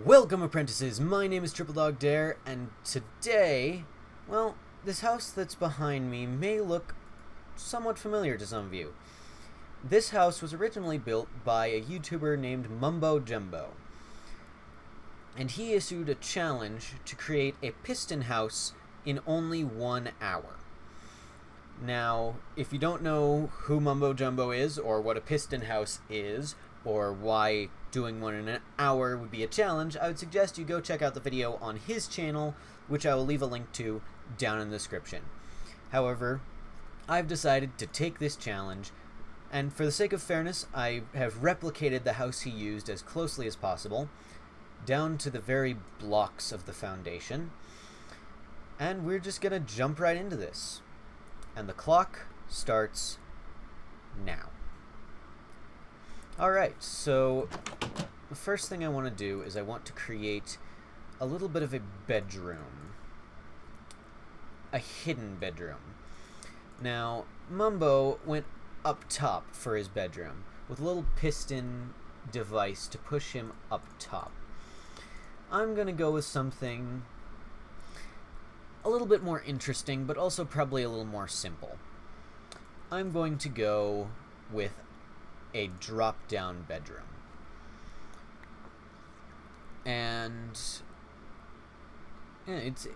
Welcome, apprentices! My name is Triple Dog Dare, and today, well, this house that's behind me may look somewhat familiar to some of you. This house was originally built by a YouTuber named Mumbo Jumbo, and he issued a challenge to create a piston house in only 1 hour. Now, if you don't know who Mumbo Jumbo is, or what a piston house is, or why doing one in an hour would be a challenge, I would suggest you go check out the video on his channel, which I will leave a link to down in the description. However, I've decided to take this challenge, and for the sake of fairness, I have replicated the house he used as closely as possible, down to the very blocks of the foundation, and we're just gonna jump right into this. And the clock starts now. Alright, so the first thing I want to do is I want to create a little bit of a bedroom. A hidden bedroom. Now, Mumbo went up top for his bedroom, with a little piston device to push him up top. I'm going to go with something a little bit more interesting, but also probably a little more simple. I'm going to go with a drop-down bedroom. And yeah, it's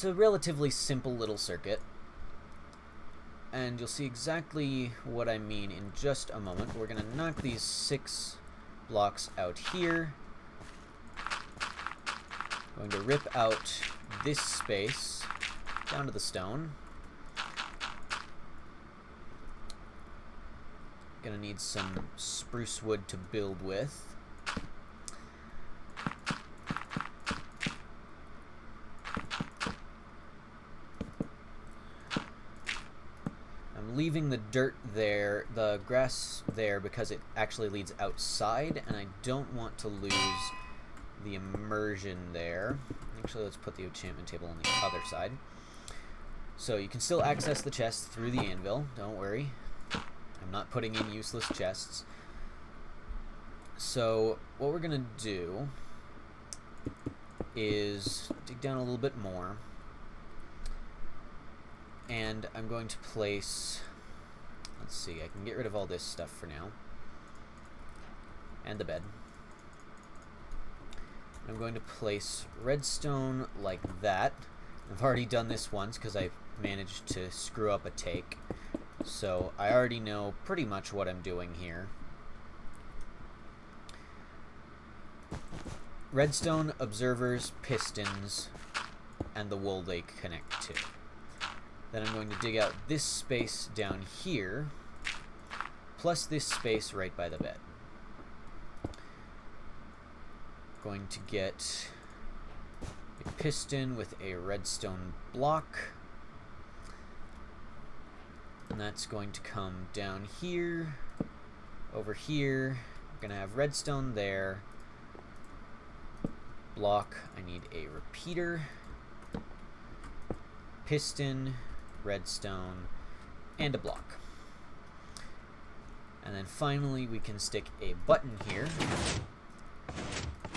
a relatively simple little circuit, and you'll see exactly what I mean in just a moment. We're gonna knock these 6 blocks out here. Going to rip out this space down to the stone. Gonna need some spruce wood to build with. I'm leaving the dirt there, the grass there, because it actually leads outside, and I don't want to lose the immersion there. Actually, let's put the enchantment table on the other side. So you can still access the chest through the anvil, don't worry. I'm not putting in useless chests. So what we're gonna do is dig down a little bit more, and I'm going to place, let's see, I can get rid of all this stuff for now, and the bed. I'm going to place redstone like that. I've already done this once because I managed to screw up a take. So I already know pretty much what I'm doing here. Redstone, observers, pistons, and the wool they connect to. Then I'm going to dig out this space down here, plus this space right by the bed. Going to get a piston with a redstone block. And that's going to come down here, over here. We're going to have redstone there. Block, I need a repeater. Piston, redstone, and a block. And then finally we can stick a button here.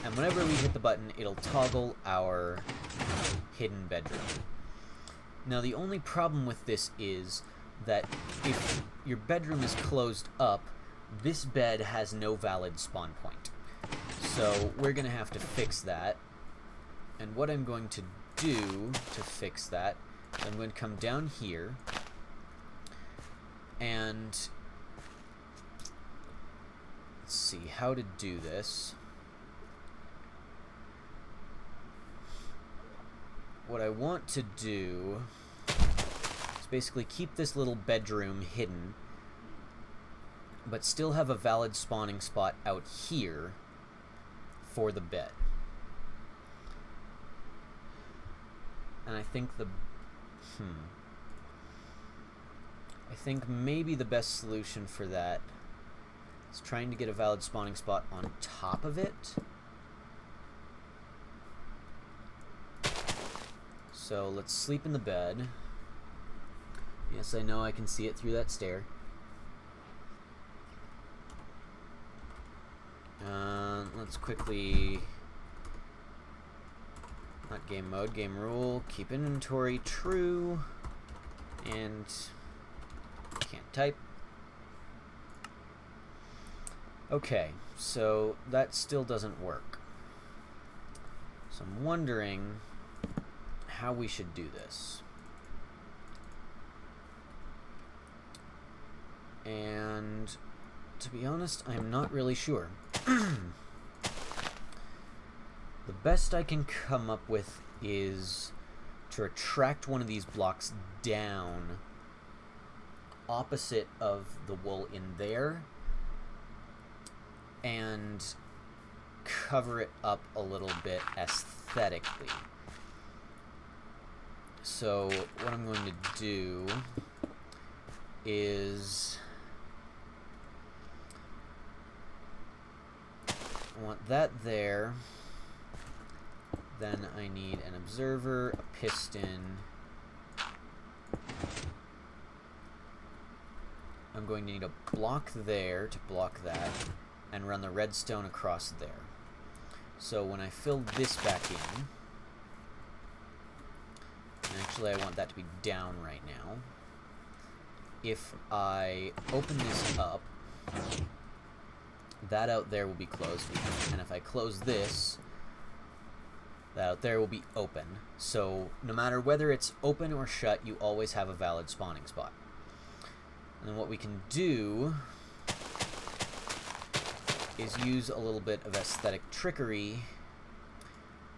And whenever we hit the button, it'll toggle our hidden bedroom. Now the only problem with this is that if your bedroom is closed up, this bed has no valid spawn point. So we're going to have to fix that. And what I'm going to do to fix that, I'm going to come down here, and let's see how to do this. What I want to do is basically keep this little bedroom hidden, but still have a valid spawning spot out here for the bed. And I think I think maybe the best solution for that is trying to get a valid spawning spot on top of it. So let's sleep in the bed. Yes, I know I can see it through that stair. Let's quickly Not game mode, game rule. Keep inventory true. And can't type. Okay, so that still doesn't work. So I'm wondering how we should do this. And to be honest, I'm not really sure. The best I can come up with is to retract one of these blocks down opposite of the wool in there and cover it up a little bit aesthetically. So what I'm going to do is I want that there. Then I need an observer, a piston. I'm going to need a block there to block that, and run the redstone across there. So when I fill this back in, and actually I want that to be down right now, if I open this up, that out there will be closed, and if I close this, that out there will be open. So no matter whether it's open or shut, you always have a valid spawning spot. And then what we can do is use a little bit of aesthetic trickery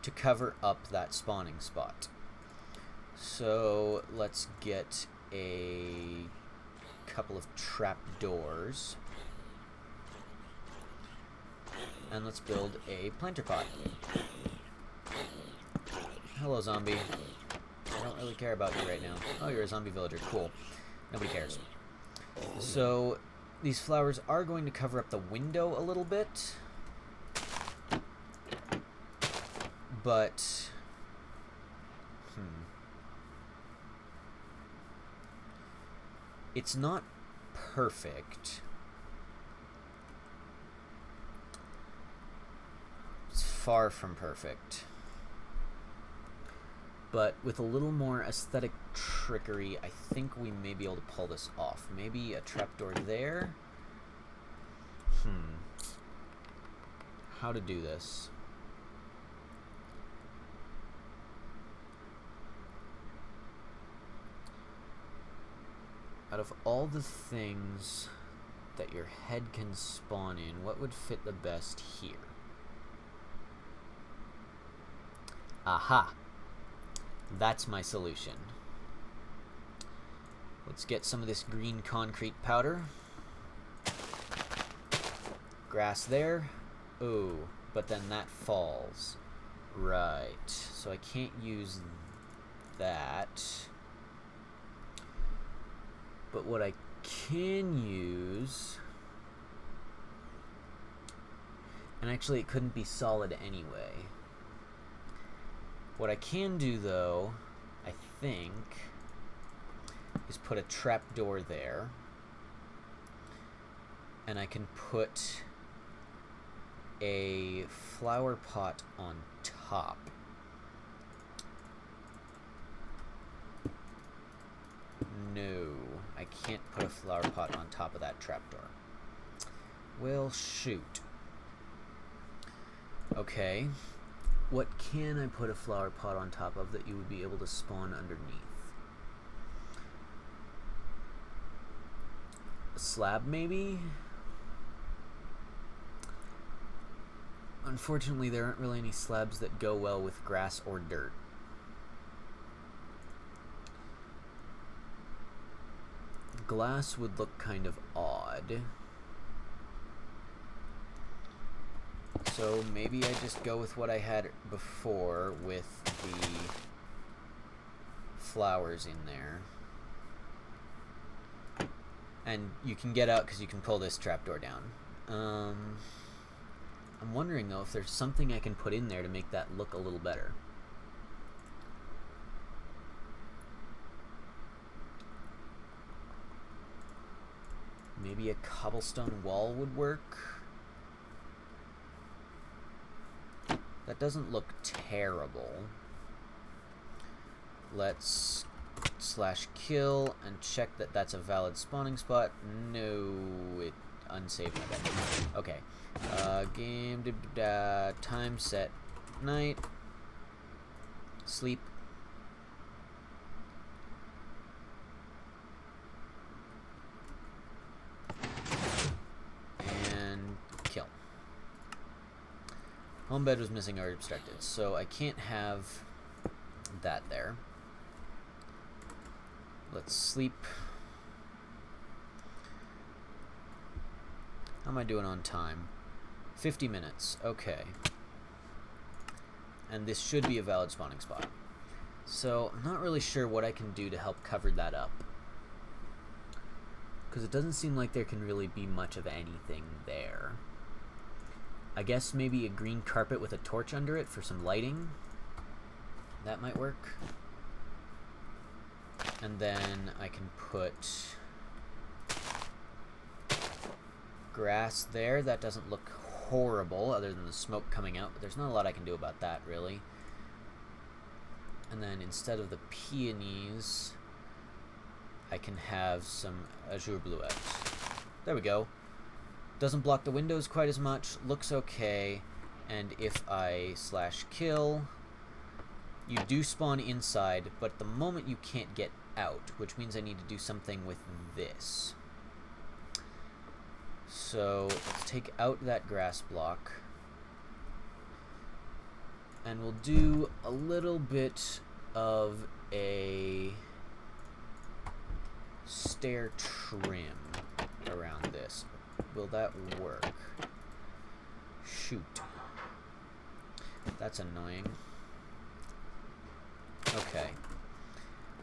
to cover up that spawning spot. So let's get a couple of trap doors. And let's build a planter pot. Hello, zombie. I don't really care about you right now. Oh, you're a zombie villager. Cool. Nobody cares. So, these flowers are going to cover up the window a little bit. But... it's not perfect. It's far from perfect. But with a little more aesthetic trickery, I think we may be able to pull this off. Maybe a trapdoor there? How to do this? Out of all the things that your head can spawn in, what would fit the best here? Aha! That's my solution. Let's get some of this green concrete powder. Grass there. Oh, but then that falls. Right. So I can't use that. But what I can use... and actually it couldn't be solid anyway. What I can do, though, I think, is put a trapdoor there. And I can put a flower pot on top. No, I can't put a flower pot on top of that trapdoor. Well, shoot. Okay. What can I put a flower pot on top of that you would be able to spawn underneath? A slab, maybe? Unfortunately, there aren't really any slabs that go well with grass or dirt. Glass would look kind of odd. So maybe I just go with what I had before with the flowers in there. And you can get out because you can pull this trapdoor down. I'm wondering though if there's something I can put in there to make that look a little better. Maybe a cobblestone wall would work. That doesn't look terrible. Let's /kill and check that that's a valid spawning spot. No, it unsaved my bed. Okay. Game time set night. Sleep. And kill. Home bed was missing or obstructed, so I can't have that there. Let's sleep. How am I doing on time? 50 minutes. Okay. And this should be a valid spawning spot. So I'm not really sure what I can do to help cover that up, because it doesn't seem like there can really be much of anything there. I guess maybe a green carpet with a torch under it for some lighting. That might work. And then I can put grass there. That doesn't look horrible other than the smoke coming out, but there's not a lot I can do about that really. And then instead of the peonies, I can have some azure bluette. There we go. Doesn't block the windows quite as much, looks okay, and if I /kill, you do spawn inside, but at the moment you can't get out, which means I need to do something with this. So let's take out that grass block, and we'll do a little bit of a stair trim around this. Will that work? Shoot. That's annoying. Okay.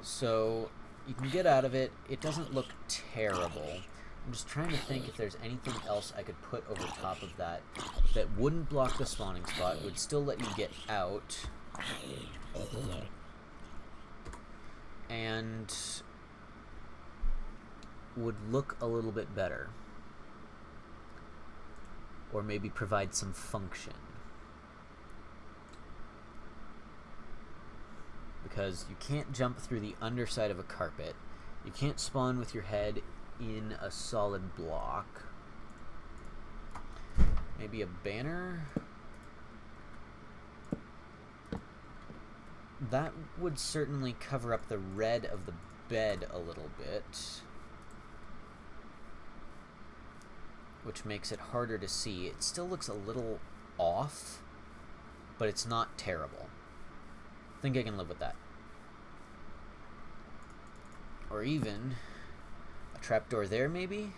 So you can get out of it. It doesn't look terrible. I'm just trying to think if there's anything else I could put over top of that that wouldn't block the spawning spot, would still let you get out, and would look a little bit better. Or maybe provide some function. Because you can't jump through the underside of a carpet. You can't spawn with your head in a solid block. Maybe a banner? That would certainly cover up the red of the bed a little bit, which makes it harder to see. It still looks a little off, but it's not terrible. I think I can live with that. Or even a trapdoor there, maybe?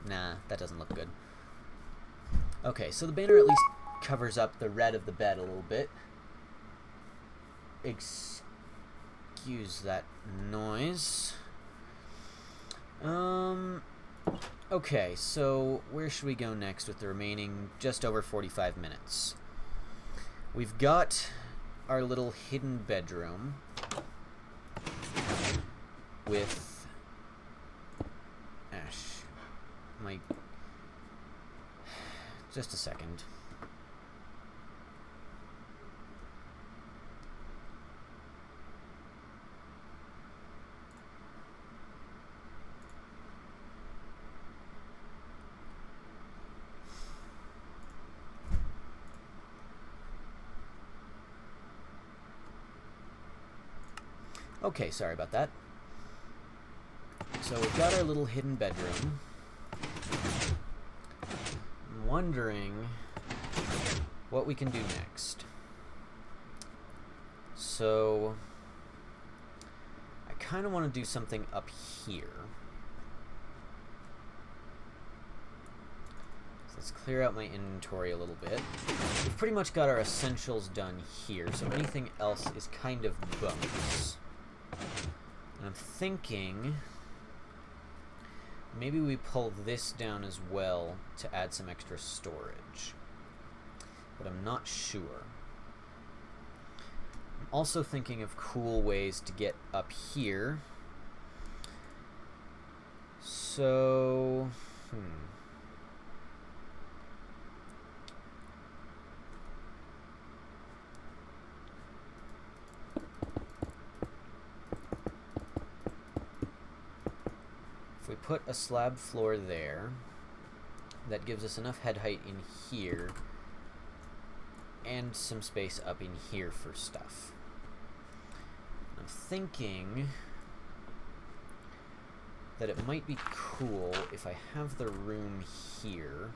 Nah, that doesn't look good. Okay, so the banner at least covers up the red of the bed a little bit. Excuse that noise. Okay, so where should we go next with the remaining just over 45 minutes? We've got our little hidden bedroom with Ash. Just a second. Okay, sorry about that. So we've got our little hidden bedroom. I'm wondering what we can do next. So I kind of want to do something up here. So let's clear out my inventory a little bit. We've pretty much got our essentials done here, so anything else is kind of bonus. And I'm thinking maybe we pull this down as well to add some extra storage, but I'm not sure. I'm also thinking of cool ways to get up here. So, we put a slab floor there. That gives us enough head height in here and some space up in here for stuff. I'm thinking that it might be cool if I have the room here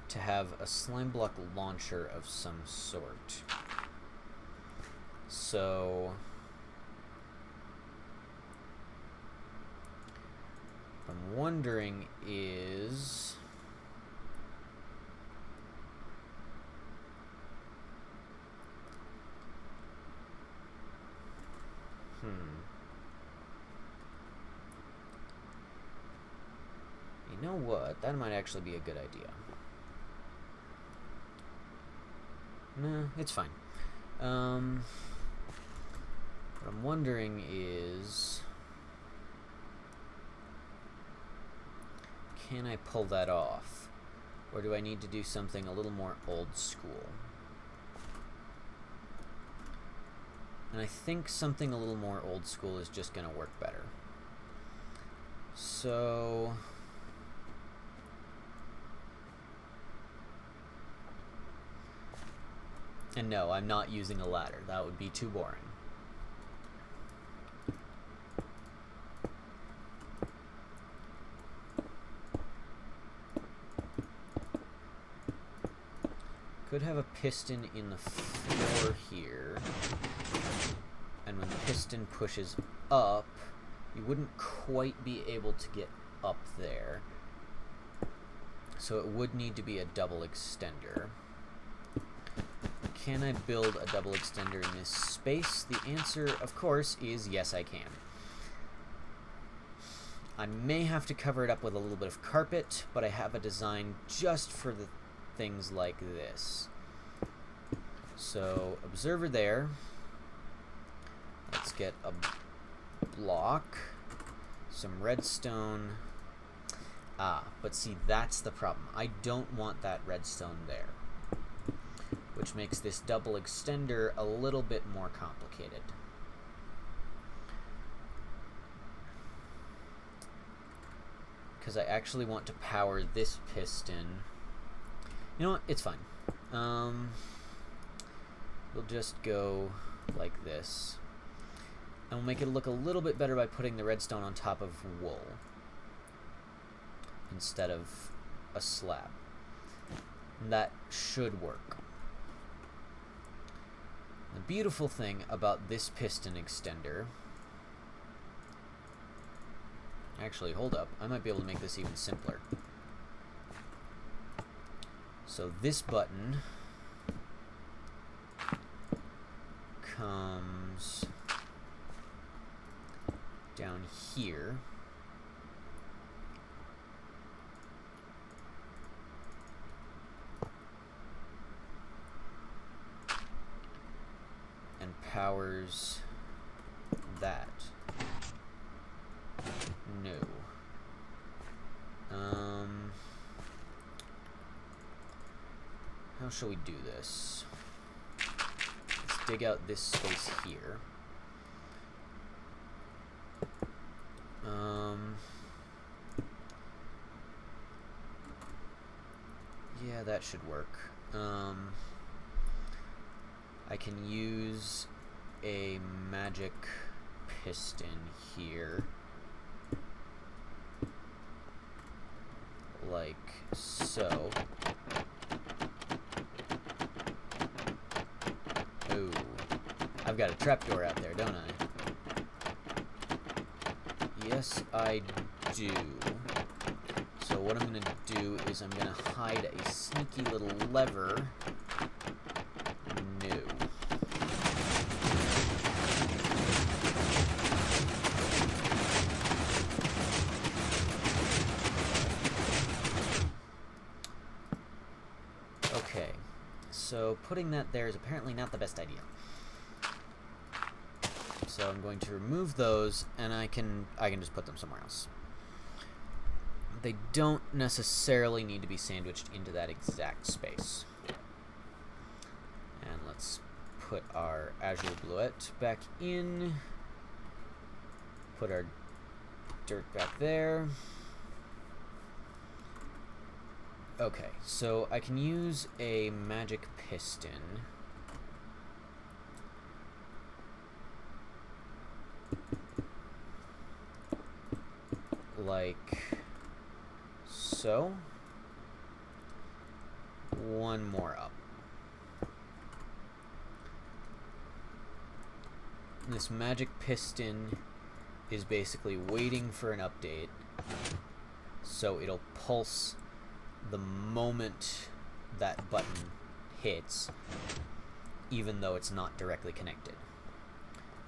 to have a slime block launcher of some sort. So what I'm wondering is you know what? That might actually be a good idea. No, it's fine. What I'm wondering is, can I pull that off? Or do I need to do something a little more old school? And I think something a little more old school is just going to work better. So and no, I'm not using a ladder. That would be too boring. Could have a piston in the floor here. And when the piston pushes up, you wouldn't quite be able to get up there. So it would need to be a double extender. Can I build a double extender in this space? The answer, of course, is yes, I can. I may have to cover it up with a little bit of carpet, but I have a design just for the things like this. So, observer there. Let's get a block, some redstone. But see, that's the problem. I don't want that redstone there, which makes this double extender a little bit more complicated. Because I actually want to power this piston. You know what? It's fine. We'll just go like this. And we'll make it look a little bit better by putting the redstone on top of wool instead of a slab. And that should work. The beautiful thing about this piston extender... Actually, hold up. I might be able to make this even simpler. So this button comes down here. And powers that. No. How shall we do this? Let's dig out this space here. Yeah, that should work. I can use a magic piston here. Like so. Ooh. I've got a trapdoor out there, don't I? Yes, I do. So what I'm going to do is I'm going to hide a sneaky little lever. No. Okay. So putting that there is apparently not the best idea. So I'm going to remove those, and I can just put them somewhere else. They don't necessarily need to be sandwiched into that exact space. And let's put our azure bluette back in. Put our dirt back there. Okay, so I can use a magic piston. Like so. One more up. This magic piston is basically waiting for an update, so it'll pulse the moment that button hits, even though it's not directly connected.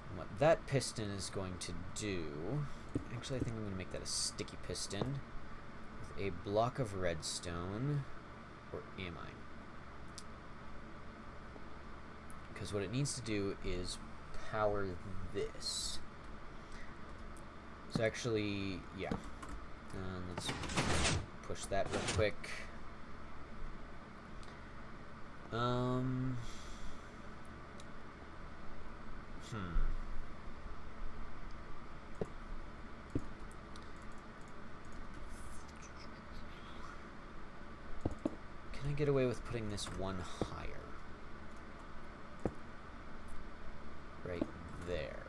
And what that piston is going to do... Actually, I think I'm going to make that a sticky piston with a block of redstone. Or am I? Because what it needs to do is power this. So actually, yeah. Let's push that real quick. Can I get away with putting this one higher? Right there.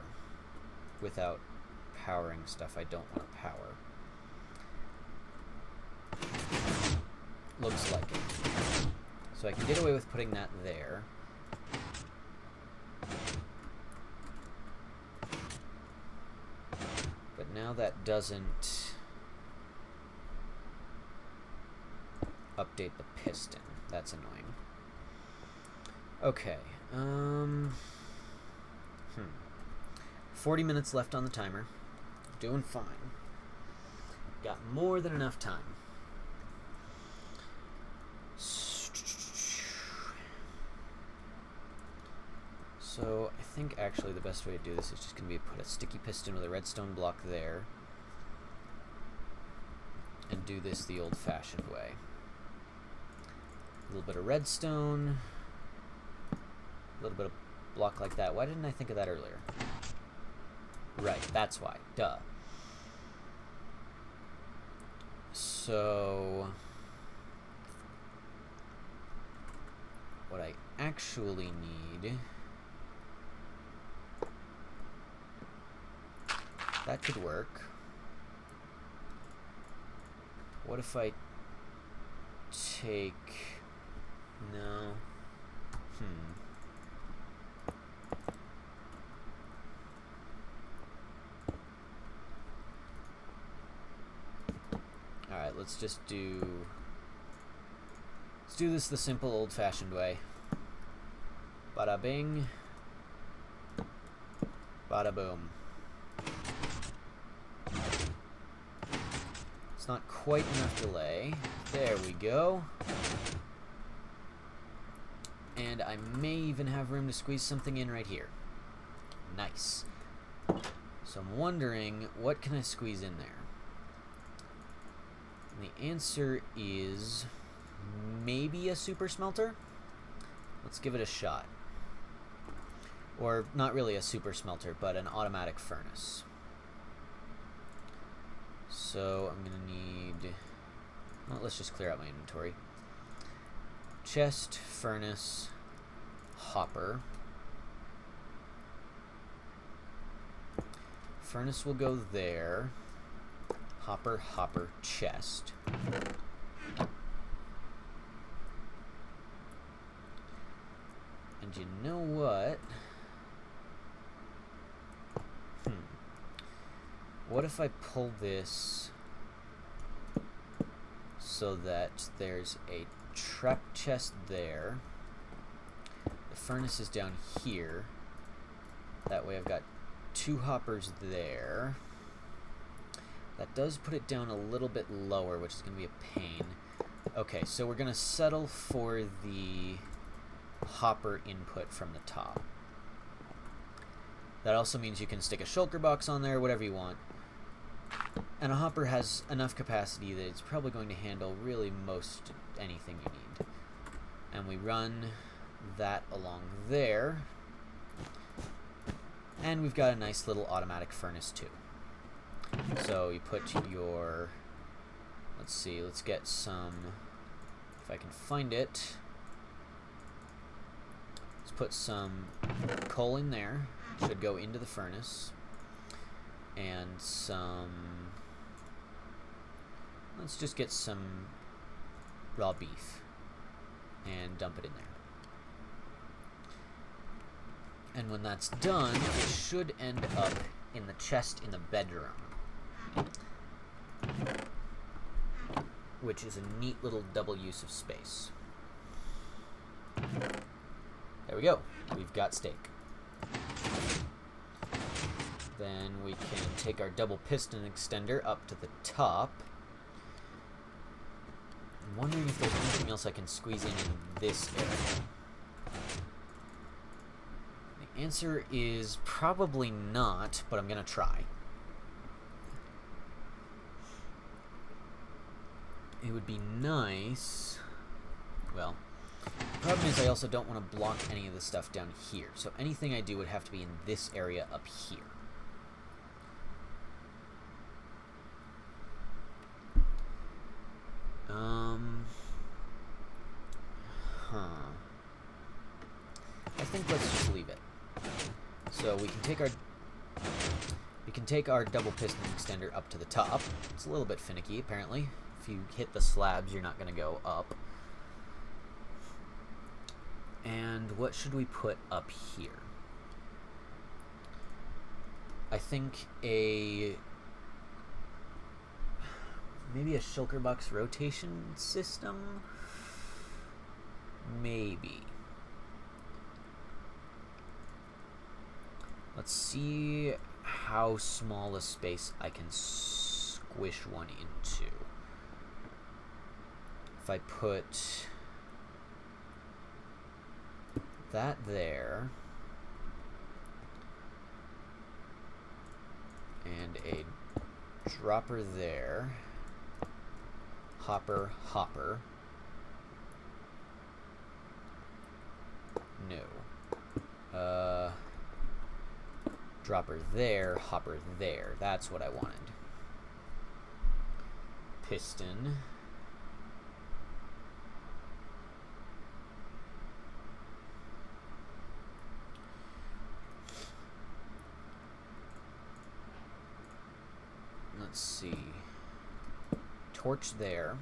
Without powering stuff I don't want to power. Looks like it. So I can get away with putting that there. But now that doesn't update the piston. That's annoying. Okay. 40 minutes left on the timer. Doing fine. Got more than enough time. So I think actually the best way to do this is just going to be put a sticky piston with a redstone block there and do this the old-fashioned way. A little bit of redstone, a little bit of block like that. Why didn't I think of that earlier? Right, that's why. Duh. So what I actually need... That could work. What if I take... No. Alright, let's just do... Let's do this the simple old-fashioned way. Bada bing. Bada boom. It's not quite enough delay. There we go. And I may even have room to squeeze something in right here. Nice. So I'm wondering, what can I squeeze in there? And the answer is maybe a super smelter? Let's give it a shot. Or not really a super smelter, but an automatic furnace. So I'm going to need... Well, let's just clear out my inventory. Chest, furnace, hopper. Furnace will go there. Hopper, hopper, chest. And you know what? What if I pull this so that there's a trap chest there, the furnace is down here, that way I've got 2 hoppers there. That does put it down a little bit lower, which is going to be a pain. Okay, so we're going to settle for the hopper input from the top. That also means you can stick a shulker box on there, whatever you want. And a hopper has enough capacity that it's probably going to handle really most anything you need. And we run that along there. And we've got a nice little automatic furnace too. So you put your, let's see, let's get some, if I can find it, let's put some coal in there, should go into the furnace, and some, let's just get some raw beef and dump it in there. And when that's done, it should end up in the chest in the bedroom, which is a neat little double use of space. There we go. We've got steak. Then we can take our double piston extender up to the top. I'm wondering if there's anything else I can squeeze in this area. The answer is probably not, but I'm gonna try. It would be nice. Well, the problem is I also don't want to block any of the stuff down here. So anything I do would have to be in this area up here. I think let's just leave it. So we can take our double piston extender up to the top. It's a little bit finicky, apparently. If you hit the slabs, you're not going to go up. And what should we put up here? I think maybe a shulker box rotation system? Maybe. Let's see how small a space I can squish one into. If I put that there, and a dropper there, hopper, no. Dropper there, hopper there. That's what I wanted. Piston. Let's see. Torch there.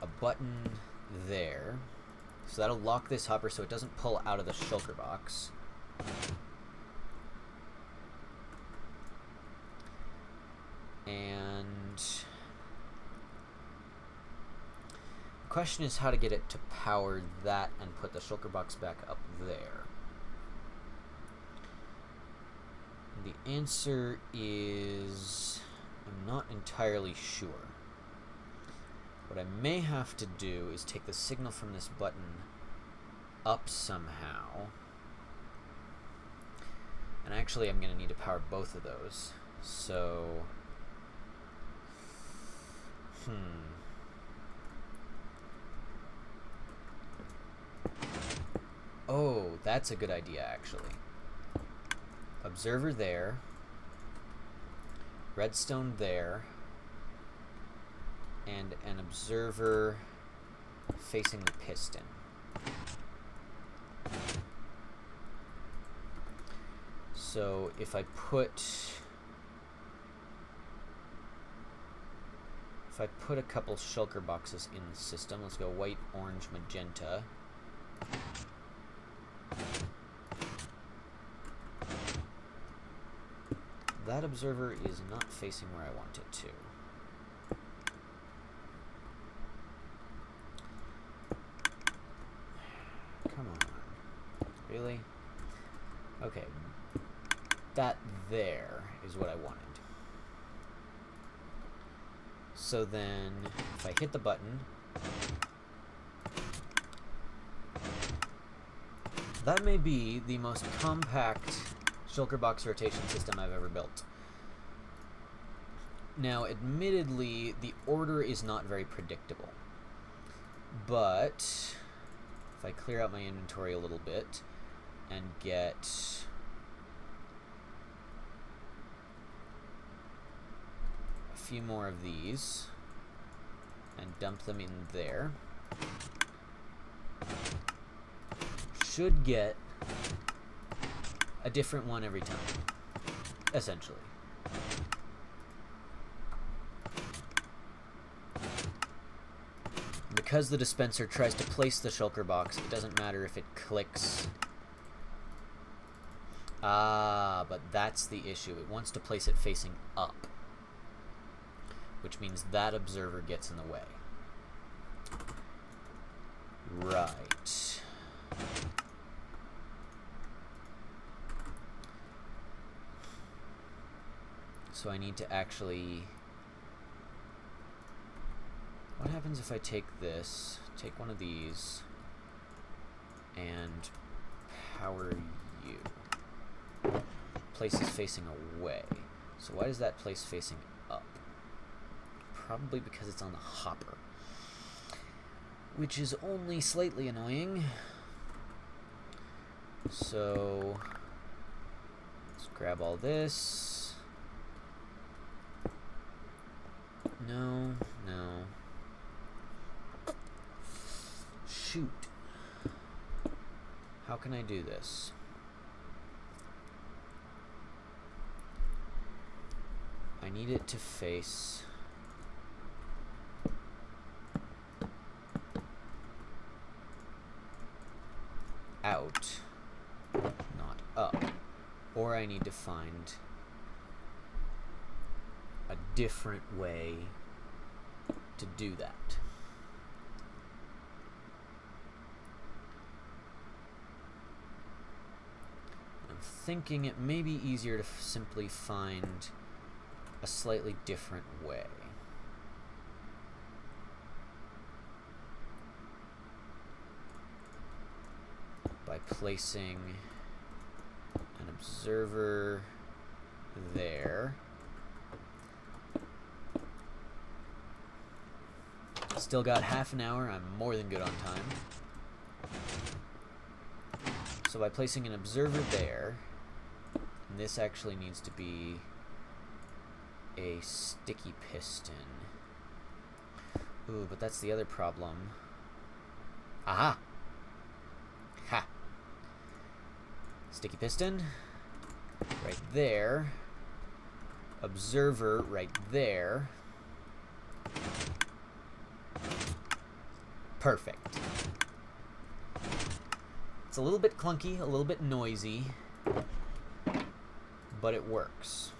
A button there. So that'll lock this hopper so it doesn't pull out of the shulker box. And the question is how to get it to power that and put the shulker box back up there. And the answer is I'm not entirely sure. What I may have to do is take the signal from this button up somehow. And actually I'm going to need to power both of those. So, oh, that's a good idea actually. Observer there. Redstone there. And an observer facing the piston. So if I put a couple shulker boxes in the system, let's go white, orange, magenta. That observer is not facing where I want it to. Come on. Really? Okay. That there is what I wanted. So then, if I hit the button, that may be the most compact shulker box rotation system I've ever built. Now, admittedly, the order is not very predictable. But if I clear out my inventory a little bit, and get a few more of these and dump them in there. Should get a different one every time, essentially. Because the dispenser tries to place the shulker box, it doesn't matter if it clicks. Ah, but that's the issue. It wants to place it facing up, which means that observer gets in the way. Right. So I need to actually... What happens if I take this, take one of these, and power you? Place is facing away. So why does that place facing up? Probably because it's on the hopper, which is only slightly annoying. So let's grab all this. No, no. Shoot. How can I do this? I need it to face out, not up. Or I need to find a different way to do that. I'm thinking it may be easier to simply find a slightly different way. By placing an observer there. Still got half an hour. I'm more than good on time. So by placing an observer there, and this actually needs to be a sticky piston. Ooh, but that's the other problem. Aha! Ha! Sticky piston right there. Observer right there. Perfect. It's a little bit clunky, a little bit noisy, but it works.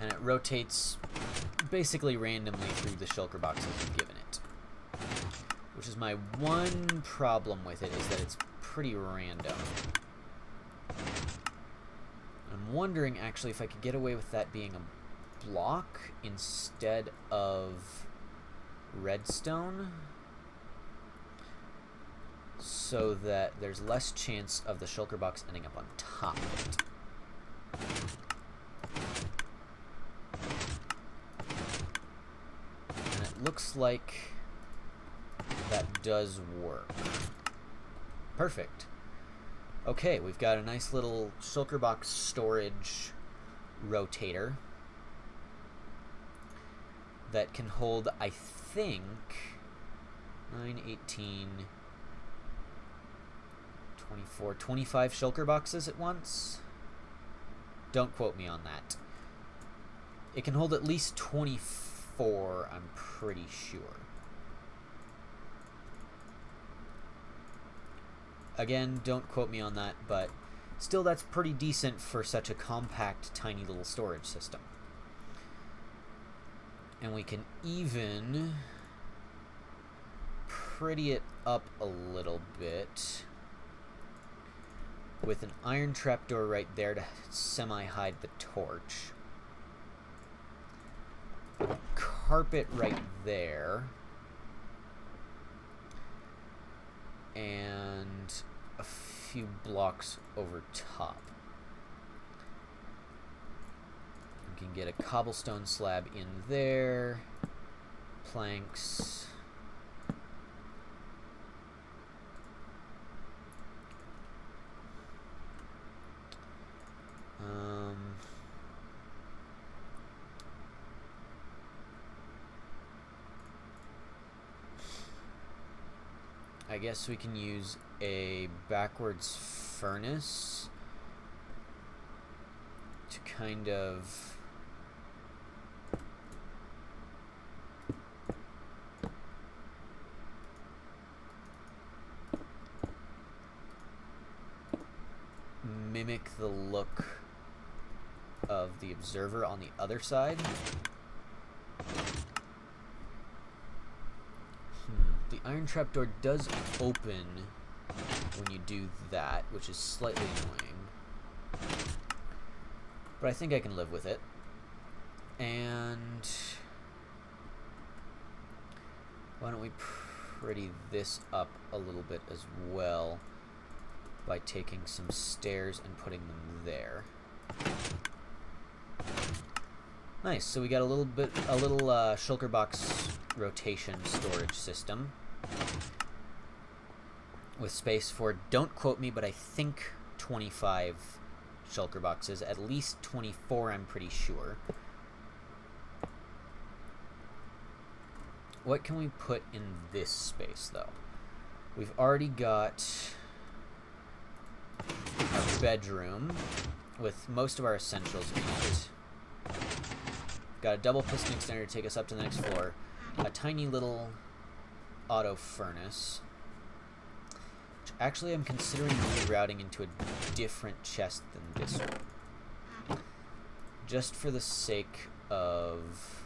And it rotates basically randomly through the shulker boxes you've given it. Which is my one problem with it, is that it's pretty random. I'm wondering actually if I could get away with that being a block instead of redstone, so that there's less chance of the shulker box ending up on top of it. And it looks like that does work. Perfect. Okay, we've got a nice little shulker box storage rotator that can hold, I think, 9, 18, 24, 25 shulker boxes at once. Don't quote me on that. It can hold at least 24, I'm pretty sure. Again, don't quote me on that, but still that's pretty decent for such a compact, tiny little storage system. And we can even pretty it up a little bit with an iron trapdoor right there to semi-hide the torch. A carpet right there. And a few blocks over top. We can get a cobblestone slab in there. planks. I guess we can use a backwards furnace to kind of mimic the look of the observer on the other side. The iron trapdoor does open when you do that, which is slightly annoying. But I think I can live with it. And why don't we pretty this up a little bit as well by taking some stairs and putting them there. Nice, so we got a little shulker box rotation storage system with space for, don't quote me, but I think 25 shulker boxes, at least 24 I'm pretty sure. What can we put in this space though? We've already got our bedroom with most of our essentials in it. Got a double piston extender to take us up to the next floor. A tiny little auto furnace, which actually I'm considering rerouting into a different chest than this one, just for the sake of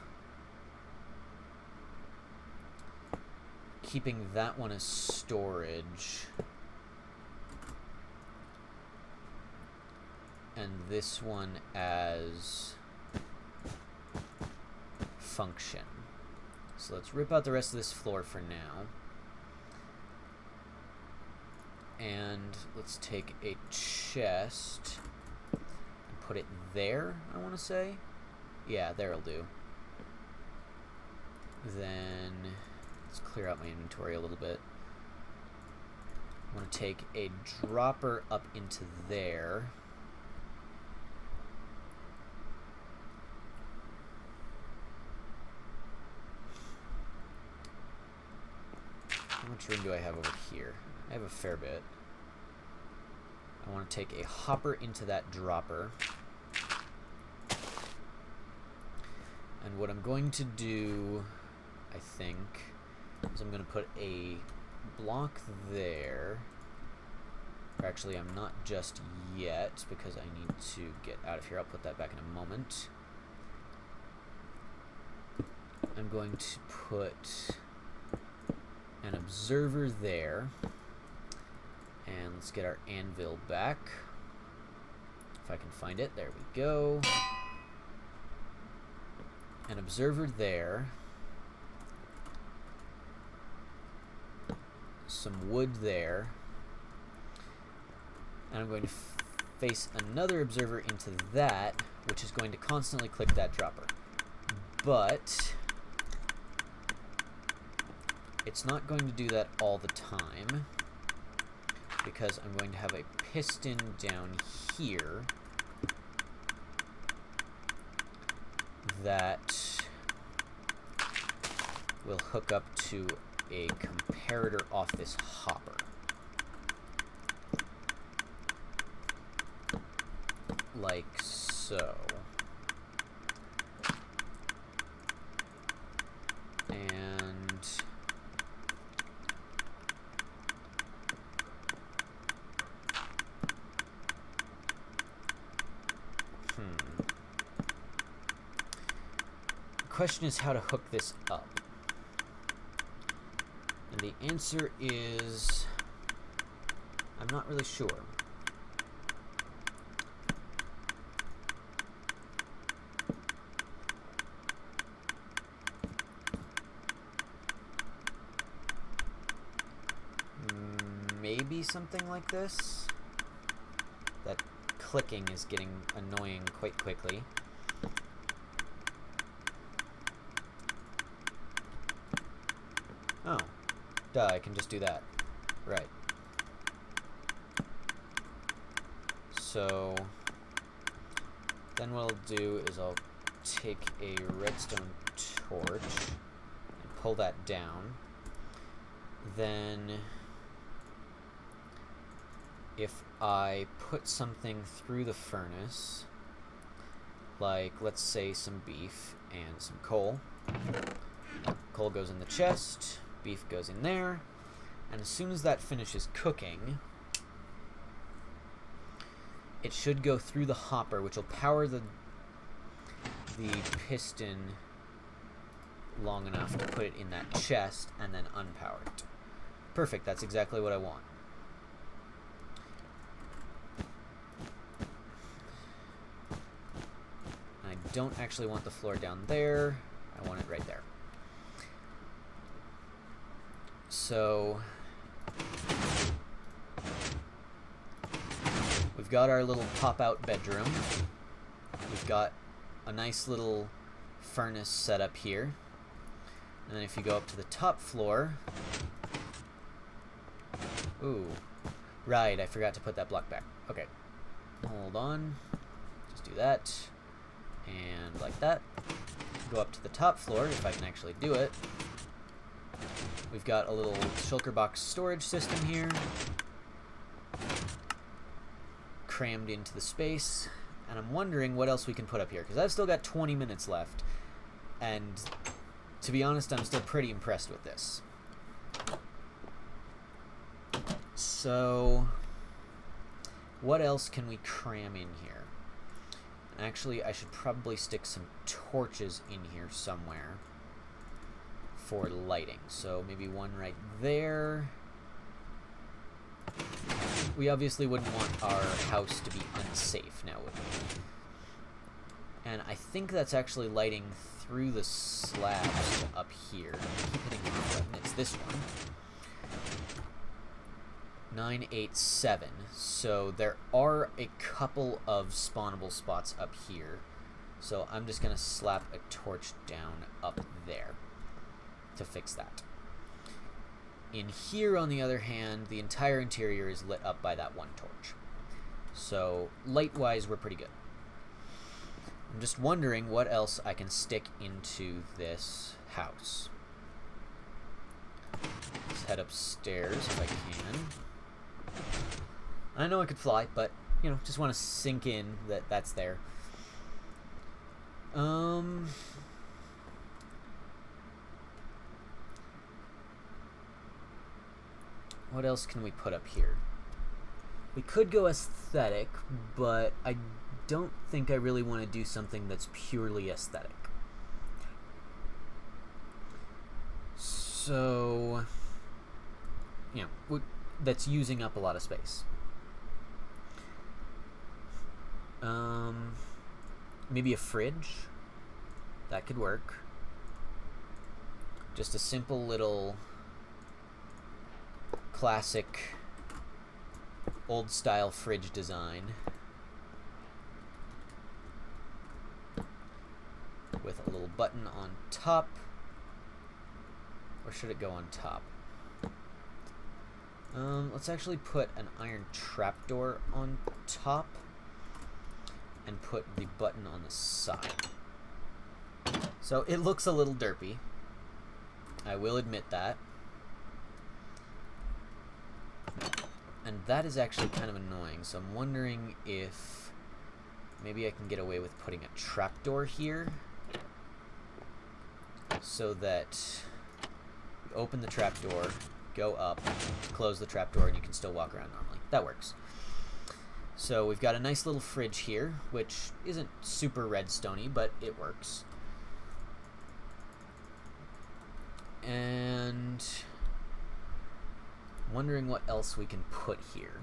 keeping that one as storage and this one as function. So let's rip out the rest of this floor for now. And let's take a chest and put it there, I want to say. Yeah, there'll do. Then let's clear out my inventory a little bit. I want to take a dropper up into there. How much room do I have over here? I have a fair bit. I want to take a hopper into that dropper. And what I'm going to do, I think, is I'm going to put a block there. Or actually, I'm not just yet, because I need to get out of here. I'll put that back in a moment. I'm going to put an observer there, and let's get our anvil back if I can find it. There we go. An observer there, some wood there, and I'm going to face another observer into that, which is going to constantly click that dropper. But it's not going to do that all the time, because I'm going to have a piston down here that will hook up to a comparator off this hopper. Like so. The question is how to hook this up. And the answer is, I'm not really sure. Maybe something like this. That clicking is getting annoying quite quickly. Duh, I can just do that. Right. So then what I'll do is I'll take a redstone torch and pull that down. Then if I put something through the furnace, like let's say some beef and some coal, coal goes in the chest, beef goes in there, and as soon as that finishes cooking, it should go through the hopper, which will power the piston long enough to put it in that chest and then unpower it. Perfect, that's exactly what I want. I don't actually want the floor down there, I want it right there. So we've got our little pop-out bedroom. We've got a nice little furnace set up here. And then if you go up to the top floor... Ooh. Right, I forgot to put that block back. Okay. Hold on. Just do that. And like that. Go up to the top floor, if I can actually do it. We've got a little shulker box storage system here. Crammed into the space. And I'm wondering what else we can put up here, because I've still got 20 minutes left. And to be honest, I'm still pretty impressed with this. So, what else can we cram in here? Actually, I should probably stick some torches in here somewhere for lighting. So maybe one right there. We obviously wouldn't want our house to be unsafe now, would we? And I think that's actually lighting through the slabs to up here. I keep hitting the wrong button. It's this one. 987. So there are a couple of spawnable spots up here. So I'm just going to slap a torch down up there to fix that. In here, on the other hand, the entire interior is lit up by that one torch. So light-wise, we're pretty good. I'm just wondering what else I can stick into this house. Let's head upstairs if I can. I know I could fly, but, you know, just want to sink in that that's there. What else can we put up here? We could go aesthetic, but I don't think I really want to do something that's purely aesthetic. So, you know, that's using up a lot of space. Maybe a fridge. That could work. Just a simple little classic old style fridge design with a little button on top. Or should it go on top? Let's actually put an iron trapdoor on top and put the button on the side. So it looks a little derpy. I will admit that. And that is actually kind of annoying, so I'm wondering if maybe I can get away with putting a trapdoor here so that you open the trapdoor, go up, close the trapdoor, and you can still walk around normally. That works. So we've got a nice little fridge here, which isn't super redstone-y, but it works. And wondering what else we can put here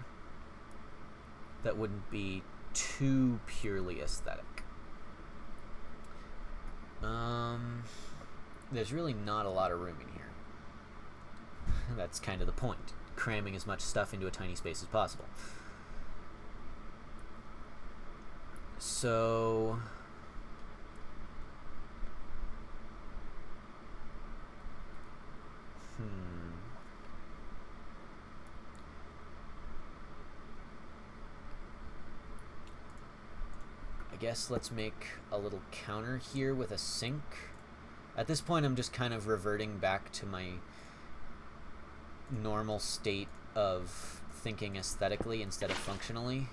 that wouldn't be too purely aesthetic. There's really not a lot of room in here. That's kind of the point, cramming as much stuff into a tiny space as possible. So guess let's make a little counter here with a sink. At this point, I'm just kind of reverting back to my normal state of thinking aesthetically instead of functionally,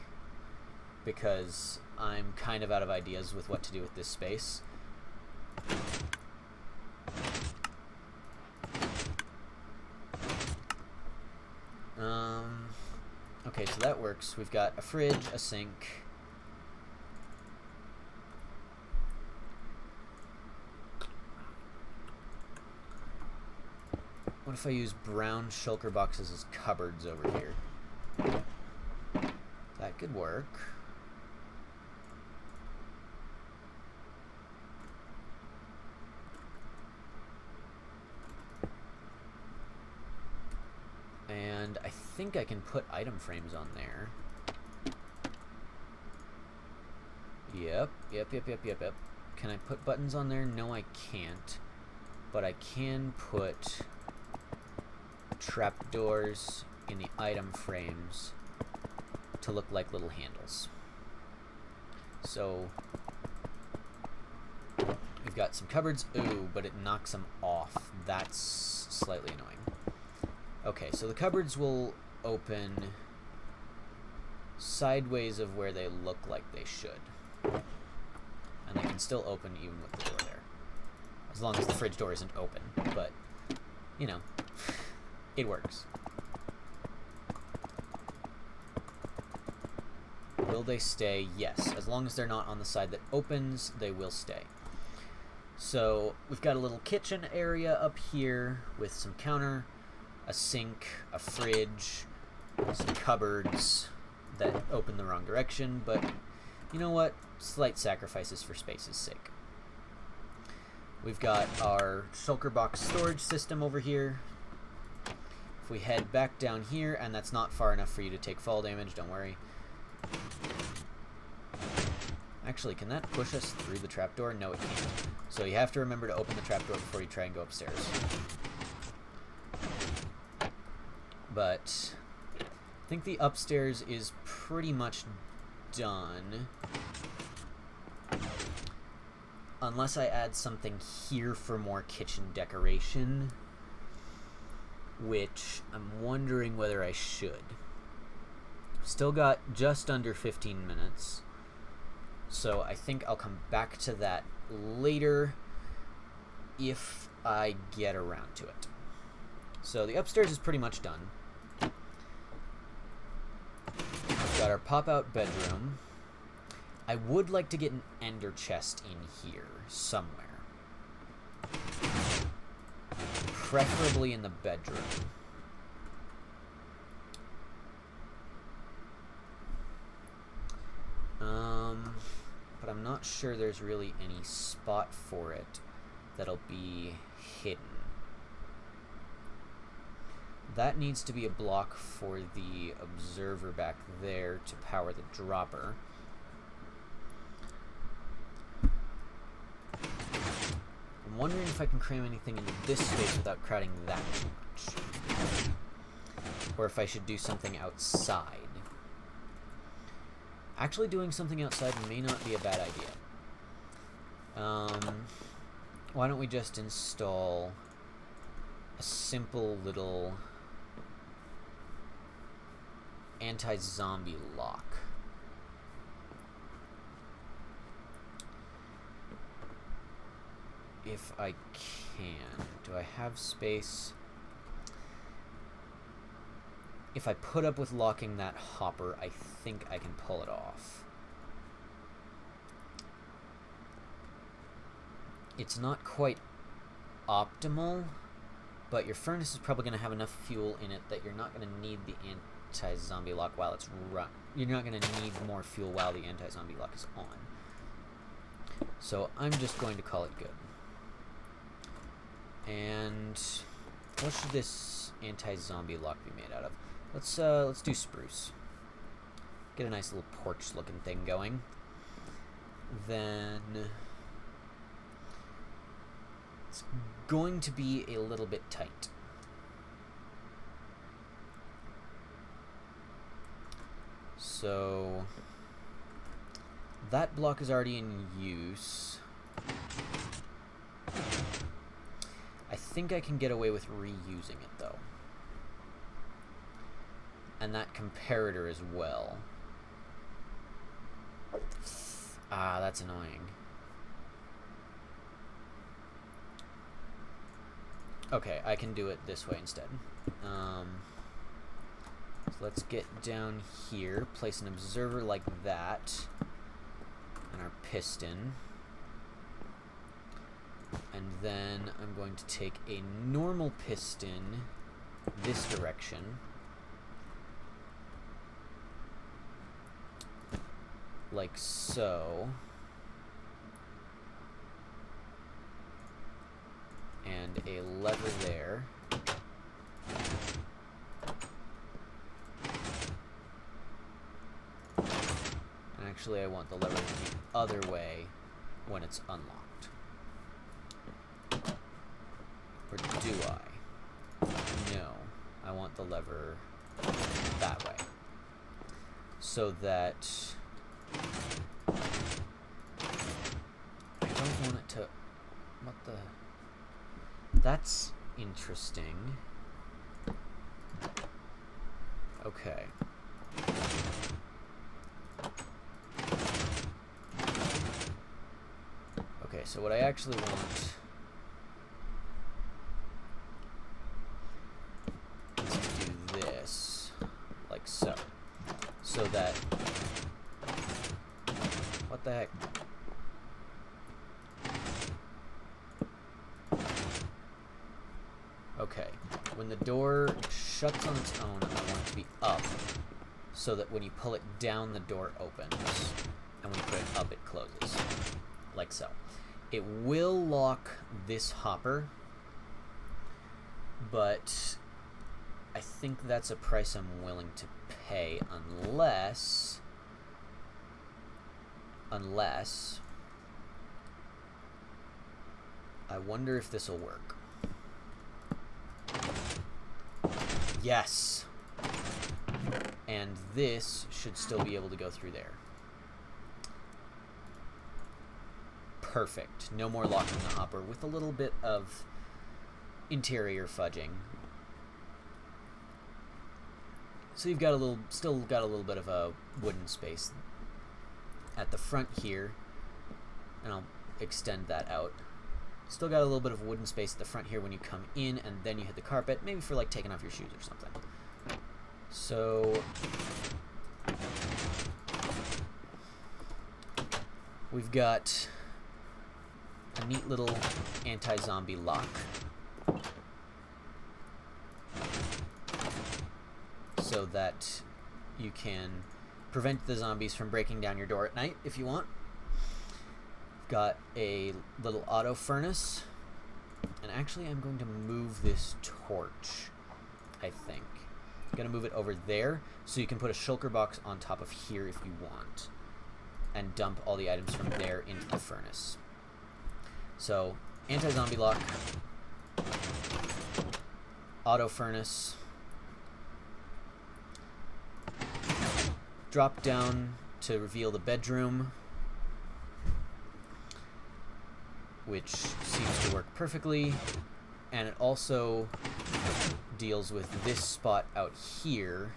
because I'm kind of out of ideas with what to do with this space. Okay, so that works. We've got a fridge, a sink. What if I use brown shulker boxes as cupboards over here? That could work. And I think I can put item frames on there. Yep. Can I put buttons on there? No, I can't. But I can put trapdoors in the item frames to look like little handles. So we've got some cupboards. Ooh, but it knocks them off. That's slightly annoying. Okay, so the cupboards will open sideways of where they look like they should. And they can still open even with the door there. As long as the fridge door isn't open. But, you know, it works. Will they stay? Yes. As long as they're not on the side that opens, they will stay. So we've got a little kitchen area up here with some counter, a sink, a fridge, some cupboards that open the wrong direction, but you know what? Slight sacrifices for space's sake. We've got our shulker box storage system over here. If we head back down here, and that's not far enough for you to take fall damage, don't worry. Actually, can that push us through the trapdoor? No, it can't. So you have to remember to open the trapdoor before you try and go upstairs. But I think the upstairs is pretty much done. Unless I add something here for more kitchen decoration, which I'm wondering whether I should. Still got just under 15 minutes, so I think I'll come back to that later if I get around to it. So the upstairs is pretty much done. We've got our pop-out bedroom. I would like to get an ender chest in here somewhere. Preferably in the bedroom. But I'm not sure there's really any spot for it that'll be hidden. That needs to be a block for the observer back there to power the dropper. I'm wondering if I can cram anything into this space without crowding that too much. Or if I should do something outside. Actually, doing something outside may not be a bad idea. Why don't we just install a simple little anti-zombie lock. If I can. Do I have space? If I put up with locking that hopper, I think I can pull it off. It's not quite optimal, but your furnace is probably going to have enough fuel in it that you're not going to need the anti-zombie lock while it's run. You're not going to need more fuel while the anti-zombie lock is on. So I'm just going to call it good. And what should this anti-zombie lock be made out of? Let's do spruce. Get a nice little porch-looking thing going. Then it's going to be a little bit tight. So That block is already in use. I think I can get away with reusing it, though. And that comparator as well. Ah, that's annoying. Okay, I can do it this way instead. So let's get down here, place an observer like that, and our piston. And then I'm going to take a normal piston this direction. Like so. And a lever there. And actually I want the lever the other way when it's unlocked. Or do I? No. I want the lever that way. So that I don't want it to... What the... That's interesting. Okay. Okay, so what I actually want is to do this, like so. So that... What the heck? Okay, when the door shuts on its own, I want it to be up, so that when you pull it down, the door opens, and when you put it up, it closes, like so. It will lock this hopper, but I think that's a price I'm willing to pay, unless I wonder if this will work. Yes. And this should still be able to go through there. Perfect. No more locking the hopper with a little bit of interior fudging. So you've got still got a little bit of a wooden space at the front here, and I'll extend that out. Still got a little bit of wooden space at the front here when you come in, and then you hit the carpet, maybe for like taking off your shoes or something. So we've got a neat little anti-zombie lock. So that you can prevent the zombies from breaking down your door at night if you want. Got a little auto furnace, and actually I'm going to move this torch, I think. I'm going to move it over there so you can put a shulker box on top of here if you want, and dump all the items from there into the furnace. So, anti-zombie lock, auto furnace, drop down to reveal the bedroom, which seems to work perfectly, and it also deals with this spot out here.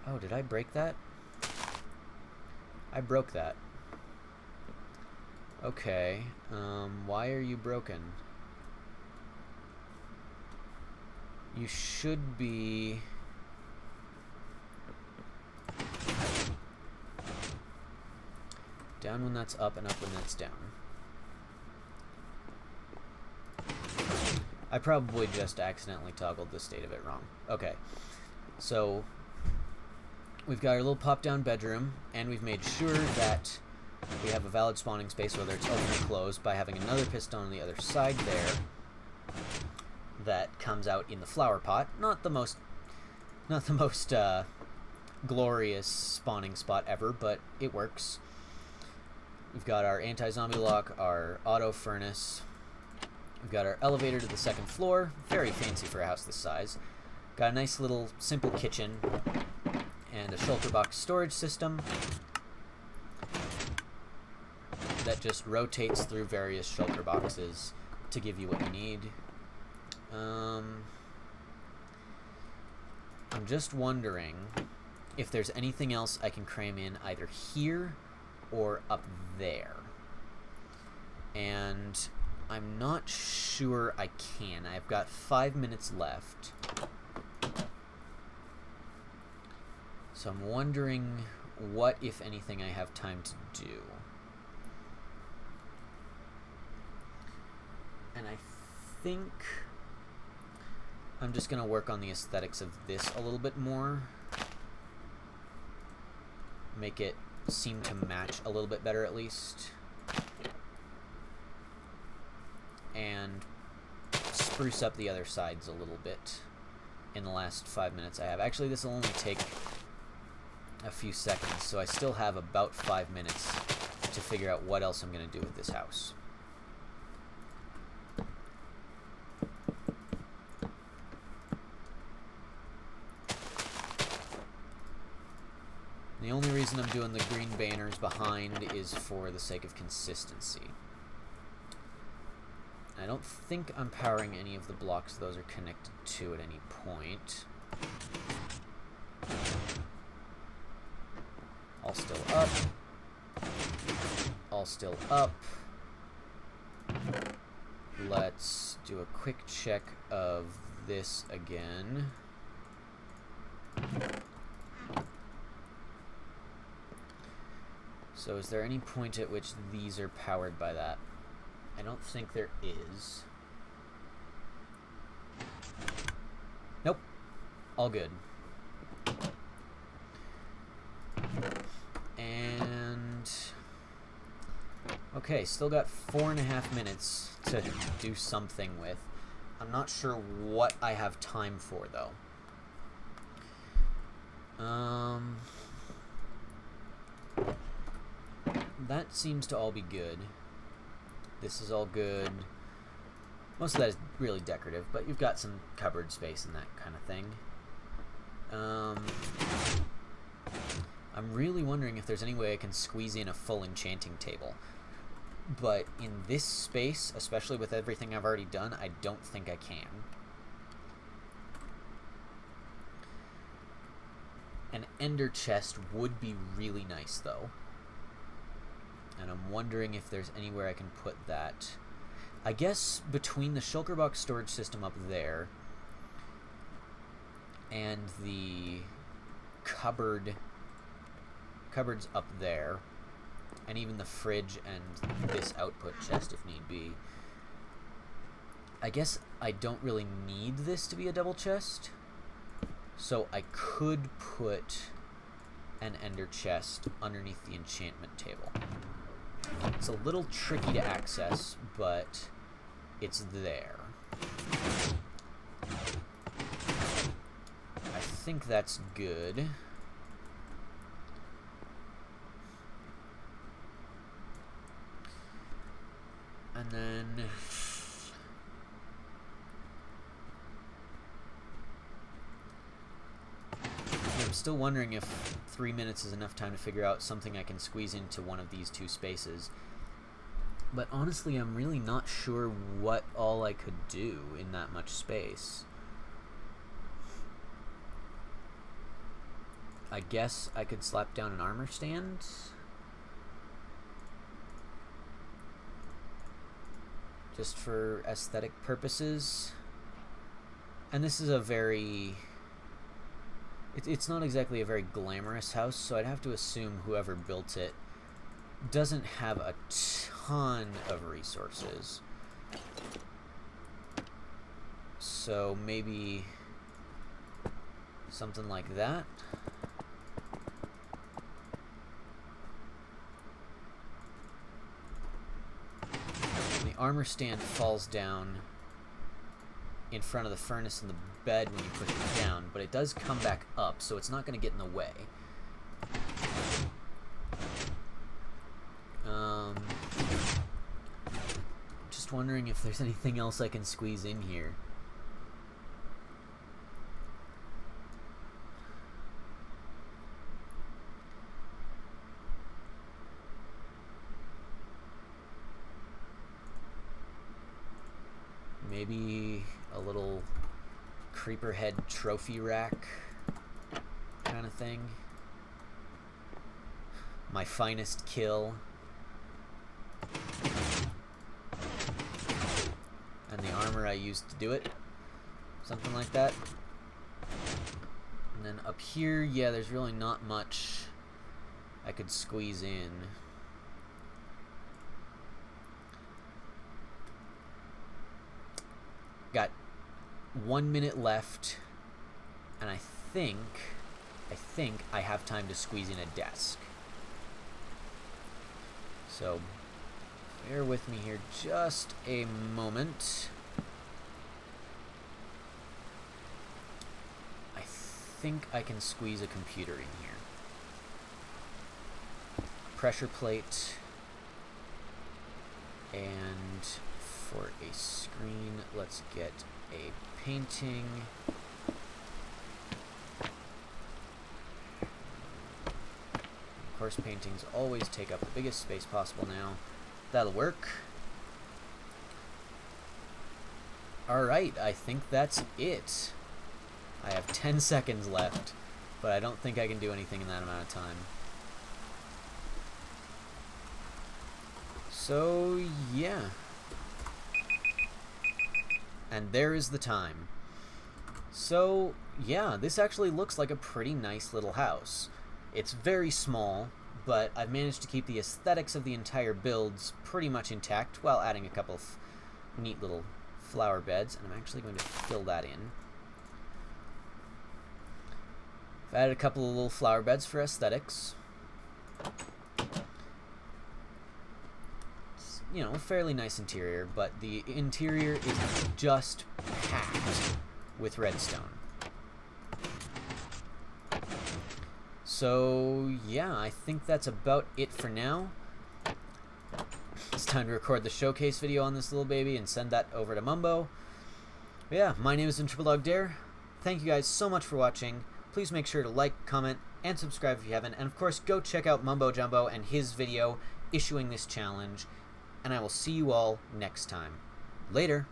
Oh, did I break that? I broke that. Okay, why are you broken? You should be... down when that's up and up when that's down. I probably just accidentally toggled the state of it wrong. Okay, so we've got our little pop-down bedroom, and we've made sure that we have a valid spawning space, whether it's open or closed, by having another piston on the other side there that comes out in the flower pot. Not the most glorious spawning spot ever, but it works. We've got our anti-zombie lock, our auto furnace. We've got our elevator to the second floor. Very fancy for a house this size. Got a nice little simple kitchen and a shulker box storage system. that just rotates through various shulker boxes to give you what you need. I'm just wondering if there's anything else I can cram in either here or up there. And I'm not sure I can. I've got 5 minutes left. So I'm wondering what, if anything, I have time to do. And I think I'm just going to work on the aesthetics of this a little bit more. Make it seem to match a little bit better, at least. And spruce up the other sides a little bit in the last 5 minutes I have. Actually, this will only take a few seconds, so I still have about 5 minutes to figure out what else I'm going to do with this house. The only reason I'm doing the green banners behind is for the sake of consistency. I don't think I'm powering any of the blocks those are connected to at any point. All still up. All still up. Let's do a quick check of this again. So is there any point at which these are powered by that? I don't think there is. Nope. All good. And okay, still got 4.5 minutes to do something with. I'm not sure what I have time for, though. That seems to all be good. This is all good. Most of that is really decorative, but you've got some cupboard space and that kind of thing. I'm really wondering if there's any way I can squeeze in a full enchanting table. But in this space, especially with everything I've already done, I don't think I can. An ender chest would be really nice, though. And I'm wondering if there's anywhere I can put that. I guess between the shulker box storage system up there and the cupboards up there, and even the fridge and this output chest if need be, I guess I don't really need this to be a double chest. So I could put an ender chest underneath the enchantment table. It's a little tricky to access, but it's there. I think that's good. And then I'm still wondering if 3 minutes is enough time to figure out something I can squeeze into one of these two spaces. But honestly, I'm really not sure what all I could do in that much space. I guess I could slap down an armor stand. Just for aesthetic purposes. And this is a very... It's not exactly a very glamorous house, so I'd have to assume whoever built it doesn't have a ton of resources. So maybe something like that. And the armor stand falls down in front of the furnace and the bed when you push it down, but it does come back up, so it's not going to get in the way. Just wondering if there's anything else I can squeeze in here. Maybe a little creeper head trophy rack kind of thing. My finest kill. And the armor I used to do it. Something like that. And then up here, yeah, there's really not much I could squeeze in. Got 1 minute left, and I think I have time to squeeze in a desk. So bear with me here just a moment. I think I can squeeze a computer in here. Pressure plate. And for a screen, let's get a painting. Of course, paintings always take up the biggest space possible now. That'll work. Alright, I think that's it. I have 10 seconds left, but I don't think I can do anything in that amount of time. So, yeah. And there is the time. So, yeah, this actually looks like a pretty nice little house. It's very small, but I've managed to keep the aesthetics of the entire builds pretty much intact while adding a couple of neat little flower beds, and I'm actually going to fill that in. I've added a couple of little flower beds for aesthetics. It's, you know, a fairly nice interior, but the interior is just packed with redstone. So, yeah, I think that's about it for now. It's time to record the showcase video on this little baby and send that over to Mumbo. But yeah, my name is TripleDogDare. Thank you guys so much for watching. Please make sure to like, comment, and subscribe if you haven't. And of course, go check out Mumbo Jumbo and his video issuing this challenge. And I will see you all next time. Later.